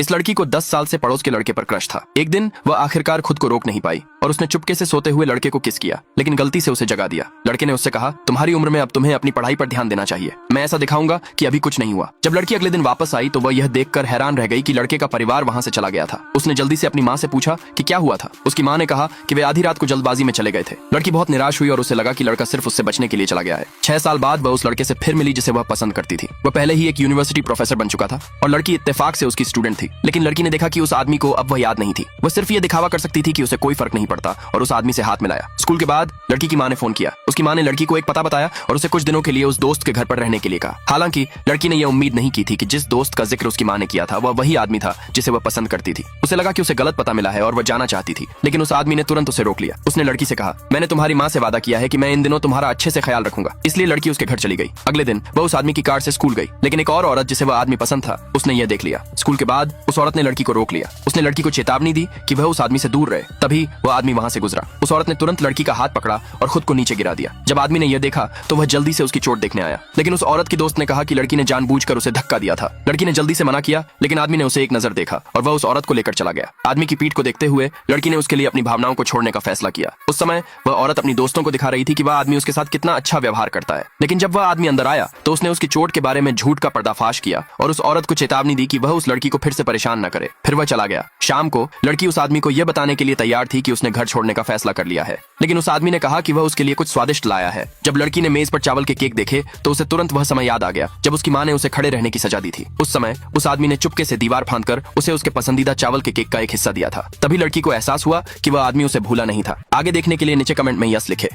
इस लड़की को 10 साल से पड़ोस के लड़के पर क्रश था। एक दिन वह आखिरकार खुद को रोक नहीं पाई और उसने चुपके से सोते हुए लड़के को किस किया, लेकिन गलती से उसे जगा दिया। लड़के ने उससे कहा, तुम्हारी उम्र में अब तुम्हें अपनी पढ़ाई पर ध्यान देना चाहिए, मैं ऐसा दिखाऊंगा कि अभी कुछ नहीं हुआ। जब लड़की अगले दिन वापस आई तो वह यह देखकर हैरान रह गई कि लड़के का परिवार वहां से चला गया था। उसने जल्दी से अपनी माँ से पूछा कि क्या हुआ था। उसकी माँ ने कहा कि वे आधी रात को जल्दबाजी में चले गए थे। लड़की बहुत निराश हुई और उसे लगा कि लड़का सिर्फ उससे बचने के लिए चला गया है। 6 साल बाद वह उस लड़के से फिर मिली जिसे वह पसंद करती थी। वह पहले ही एक यूनिवर्सिटी प्रोफेसर बन चुका था और लड़की इत्तेफाक से उसकी स्टूडेंट थी। लेकिन लड़की ने देखा कि उस आदमी को अब वह याद नहीं थी। वह सिर्फ ये दिखावा कर सकती थी कि उसे कोई फर्क नहीं पड़ता और उस आदमी से हाथ मिलाया। स्कूल के बाद लड़की की माँ ने फोन किया। उसकी माँ ने लड़की को एक पता बताया और उसे कुछ दिनों के लिए उस दोस्त के घर पर रहने के लिए कहा। हालांकि लड़की ने यह उम्मीद नहीं की थी कि जिस दोस्त का जिक्र उसकी माँ ने किया था वह वही आदमी था जिसे वह पसंद करती थी। उसे लगा कि उसे गलत पता मिला है और वह जाना चाहती थी, लेकिन उस आदमी ने तुरंत उसे रोक लिया। उसने लड़की से कहा, मैंने तुम्हारी माँ से वादा किया है कि मैं इन दिनों तुम्हारा अच्छे से ख्याल रखूंगा। इसलिए लड़की उसके घर चली गई। अगले दिन वह उस आदमी की कार से स्कूल गई, लेकिन एक और औरत जिसे वह आदमी पसंद था उसने यह देख लिया। स्कूल के बाद उस औरत ने लड़की को रोक लिया। उसने लड़की को चेतावनी दी कि वह उस आदमी से दूर रहे। तभी वह आदमी वहां से गुजरा। उस औरत ने तुरंत लड़की का हाथ पकड़ा और खुद को नीचे गिरा दिया। जब आदमी ने यह देखा तो वह जल्दी से उसकी चोट देखने आया, लेकिन उस औरत की दोस्त ने कहा कि लड़की ने जानबूझकर उसे धक्का दिया था। लड़की ने जल्दी से मना किया, लेकिन आदमी ने उसे एक नजर देखा और वह उस औरत को लेकर चला गया। आदमी की पीठ को देखते हुए लड़की ने उसके लिए अपनी भावनाओं को छोड़ने का फैसला किया। उस समय वह औरत अपनी दोस्तों को दिखा रही थी कि वह आदमी उसके साथ कितना अच्छा व्यवहार करता है। लेकिन जब वह आदमी अंदर आया तो उसने उसकी चोट के बारे में झूठ का पर्दाफाश किया और उस औरत को चेतावनी दी कि वह उस लड़की को फिर से परेशान न करे। फिर वह चला गया। शाम को लड़की उस आदमी को यह बताने के लिए तैयार थी कि उसने घर छोड़ने का फैसला कर लिया है, लेकिन उस आदमी ने कहा कि वह उसके लिए कुछ स्वादिष्ट लाया है। जब लड़की ने मेज पर चावल के केक देखे तो उसे तुरंत वह समय याद आ गया जब उसकी माँ ने उसे खड़े रहने की सजा दी थी। उस समय उस आदमी ने चुपके से दीवार फांदकर उसे उसके पसंदीदा चावल के केक का एक हिस्सा दिया था। तभी लड़की को एहसास हुआ कि वह आदमी उसे भूला नहीं था। आगे देखने के लिए नीचे कमेंट में यस लिखे।